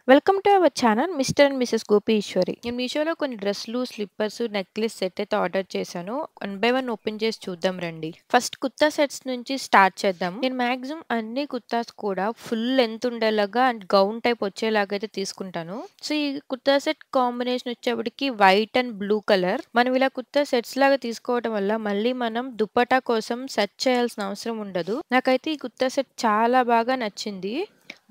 Welcome to our channel mister and missus Gopi Eswari. నేను మీషోలో కొన్ని డ్రెస్సులు, స్లిప్పర్స్, నెక్లెస్ సెట్ అయితే ఆర్డర్ చేశాను. వన్ బై వన్ ఓపెన్ చేసి చూద్దాం రండి. ఫస్ట్ కుర్తా సెట్స్ నుంచి స్టార్ట్ చేద్దాం. నేను మాక్సిమం అన్ని కుర్తాస్ కూడా ఫుల్ లెంత్ ఉండేలాగా అండ్ గౌన్ టైప్ వచ్చేలాగా అయితే తీసుకుంటాను. సో ఈ కుర్తా సెట్ కాంబినేషన్ వచ్చేప్పటికి వైట్ అండ్ బ్లూ కలర్. మనం ఇలా కుర్తా సెట్స్ లాగా తీసుకోవడం వల్ల మళ్ళీ మనం దుపట్టా కోసం సెర్చ్ చేయాల్సిన అవసరం ఉండదు. నాకైతే ఈ కుర్తా సెట్ చాలా బాగా నచ్చింది.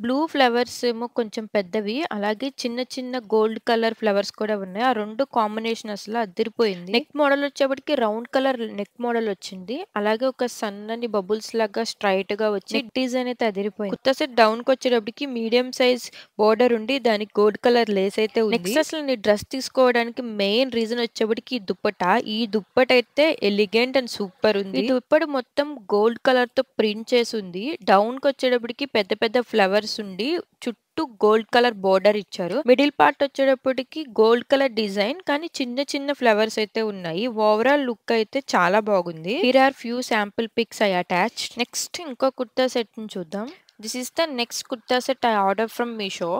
బ్లూ ఫ్లవర్స్ ఏమో కొంచెం పెద్దవి. అలాగే చిన్న చిన్న గోల్డ్ కలర్ ఫ్లవర్స్ కూడా ఉన్నాయి. ఆ 2 కాంబినేషన్ అసలు అద్దిరిపోయింది. నెక్ మోడల్ వచ్చేప్పటికి రౌండ్ కలర్ నెక్ మోడల్ వచ్చింది. అలాగే ఒక సన్నని బబుల్స్ లాగా స్ట్రైట్ గా వచ్చి నెక్ డిజైన్ అయితే అదిరిపోయింది. కుర్తా సెట్ డౌన్ కి వచ్చేటప్పటికి మీడియం సైజ్ బోర్డర్ ఉండి దానికి గోల్డ్ కలర్ లేస్ అయితే ఉంది. నెక్స్ట్ అసలు నీ డ్రెస్ తీసుకోవడానికి మెయిన్ రీజన్ వచ్చేప్పటికి ఈ దుప్పట. ఈ దుప్పట అయితే ఎలిగెంట్ అండ్ సూపర్ ఉంది. ఈ దుప్పట మొత్తం గోల్డ్ కలర్ తో ప్రింట్ చేసి ఉంది. డౌన్ కి వచ్చేటప్పటికి పెద్ద పెద్ద ఫ్లవర్స్ ఉండి చుట్టూ గోల్డ్ కలర్ బోర్డర్ ఇచ్చారు. మిడిల్ పార్ట్ వచ్చేటప్పటికి గోల్డ్ కలర్ డిజైన్ కానీ చిన్న చిన్న ఫ్లవర్స్ అయితే ఉన్నాయి. ఓవరాల్ లుక్ అయితే చాలా బాగుంది. Here are few sample pics I attach. Next ఇంకో కుర్తా సెట్ ని చూద్దాం. This is the next kurta set I order from Meesho.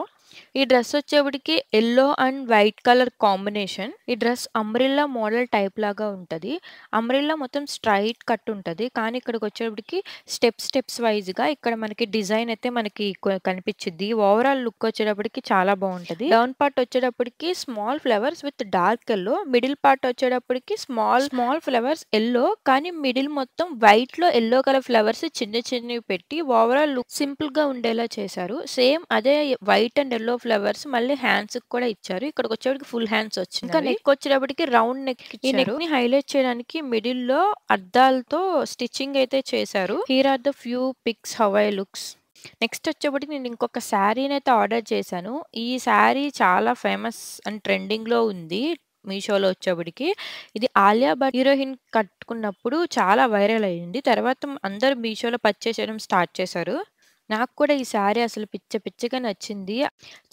ఈ డ్రెస్ వచ్చేప్పటికి yellow and white colour combination. ఈ డ్రెస్ అంబ్రిల్లా మోడల్ టైప్ లాగా ఉంటది. అంబ్రిల్లా మొత్తం స్ట్రైట్ కట్ ఉంటది. కానీ ఇక్కడికి వచ్చేప్పటికి స్టెప్స్ వైజ్ గా ఇక్కడ మనకి డిజైన్ అయితే మనకి కనిపించింది. ఓవరాల్ లుక్ వచ్చేటప్పటికి చాలా బాగుంటది. డౌన్ పార్ట్ వచ్చేటప్పటికి small flowers with dark yellow. Middle part వచ్చేటప్పటికి స్మాల్ ఫ్లవర్స్ ఎల్లో కానీ మిడిల్ మొత్తం వైట్ లో ఎల్లో కలర్ ఫ్లవర్స్ చిన్న చిన్నవి పెట్టి ఓవరాల్ లుక్ సింపుల్ గా ఉండేలా చేశారు. సేమ్ అదే వైట్ అండ్ ఎల్లో ఫ్లవర్స్ మళ్ళీ హ్యాండ్స్ కూడా ఇచ్చారు. ఇక్కడికి వచ్చేటప్పటికి ఫుల్ హ్యాండ్స్ వచ్చింది. ఇంకా నెక్ వచ్చేటప్పటికి రౌండ్ నెక్ ఇచ్చారు. ఈ నెక్ ని హైలైట్ చేయడానికి మిడిల్ లో అద్దాలతో స్టిచ్చింగ్ అయితే చేశారు. Here are the few pics how I looks. Next వచ్చేప్పటికి నేను ఇంకొక శారీని అయితే ఆర్డర్ చేశాను. ఈ శారీ చాలా ఫేమస్ అండ్ ట్రెండింగ్ లో ఉంది. మీషోలో వచ్చేప్పటికి ఇది ఆలియా భట్ హీరోయిన్ కట్టుకున్నప్పుడు చాలా వైరల్ అయ్యింది. తర్వాత అందరూ మీషోలో పర్చేస్ చేయడం స్టార్ట్ చేశారు. నాకు కూడా ఈ శారీ అసలు పిచ్చగా నచ్చింది.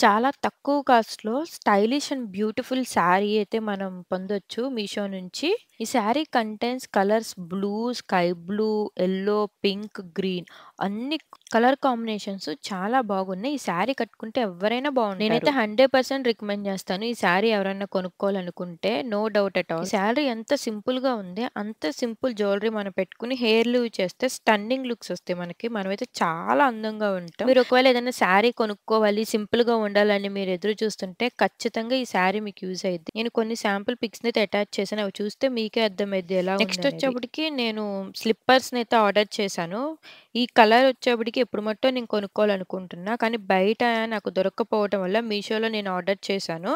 చాలా తక్కువ కాస్ట్‌లో స్టైలిష్ అండ్ బ్యూటిఫుల్ శారీ అయితే మనం పొందొచ్చు మీషో నుంచి. ఈ sari contains colours blue, sky blue, yellow, pink, green అన్ని కలర్ కాంబినేషన్స్ చాలా బాగున్నాయి. ఈ శారీ కట్టుకుంటే ఎవరైనా బాగుంటారు. నేనైతే 100% రికమెండ్ చేస్తాను. ఈ శారీ ఎవరైనా కొనుక్కోవాలనుకుంటే నో డౌట్ ఎట్ ఆల్. ఈ శారీ ఎంత సింపుల్ గా ఉంది. అంత సింపుల్ జ్యువెలరీ మనం పెట్టుకుని హెయిర్ లీవ్ చేస్తే స్టన్నింగ్ లుక్స్ వస్తాయి మనకి. మనమైతే చాలా అందంగా ఉంటాం. మీరు ఒకవేళ ఏదైనా శారీ కొనుక్కోవాలి సింపుల్ గా ఉండాలని మీరు ఎదురు చూస్తుంటే ఖచ్చితంగా ఈ శారీ మీకు యూజ్ అయ్యిద్ది. నేను కొన్ని శాంపుల్ పిక్స్ అయితే అటాచ్ చేశాను. అవి చూస్తే మీకే అర్థమైద్ది ఎలా ఉంది. నెక్స్ట్ వచ్చేప్పటికి నేను స్లిప్పర్స్ అయితే ఆర్డర్ చేశాను. ఈ కలర్ వచ్చేప్పటికి ఎప్పుడు మట్టో నేను కొనుక్కోవాలనుకుంటున్నా. కానీ బయట నాకు దొరక్కపోవడం వల్ల మీషోలో నేను ఆర్డర్ చేశాను.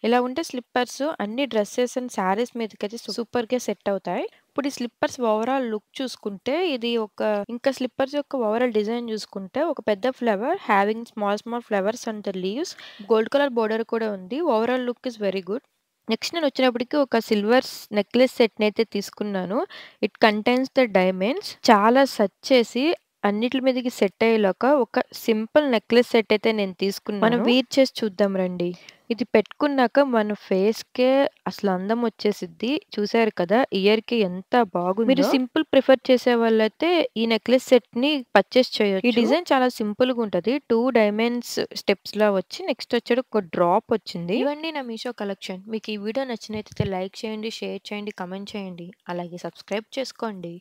ఇలా ఉంటే స్లిప్పర్స్ అన్ని డ్రెస్సెస్ అండ్ శారీస్ మీదకైతే సూపర్‌గా సెట్ అవుతాయి. ఇప్పుడు ఈ స్లిప్పర్స్ ఓవరాల్ లుక్ చూసుకుంటే ఇది ఇంకా స్లిప్పర్స్ యొక్క ఓవరాల్ డిజైన్ చూసుకుంటే ఒక పెద్ద flower having small flowers and the leaves gold colour border కూడా ఉంది. Overall look is very good. Next నేను వచ్చినప్పటికి ఒక సిల్వర్ నెక్లెస్ సెట్‌ని అయితే తీసుకున్నాను. It contains the diamonds. చాలా సెర్చ్ చేసి అన్నిట్లి మీదకి సెట్ అయ్యేలాగా ఒక సింపుల్ నెక్లెస్ సెట్ అయితే నేను తీసుకున్నాను. మనం వీర్ చేసి చూద్దాం రండి. ఇది పెట్టుకున్నాక మన ఫేస్‌కే అసలు అందం వచ్చేసిద్ది. చూసారు కదా! ఇయర్‌కి ఎంత బాగుందో. మీరు సింపుల్ ప్రిఫర్ చేసేవాళ్ళైతే ఈ నెక్లెస్ సెట్‌ని పర్చేస్ చేయొచ్చు. ఈ డిజైన్ చాలా సింపుల్‌గా ఉంటది. 2 డైమండ్స్ స్టెప్స్‌లా వచ్చి నెక్స్ట్ వచ్చేది ఒక డ్రాప్ వచ్చింది. ఇవన్నీ నా మీషో కలెక్షన్. మీకు ఈ వీడియో నచ్చినట్లయితే లైక్ చేయండి, షేర్ చేయండి, కామెంట్ చేయండి. అలాగే సబ్స్క్రైబ్ చేసుకోండి.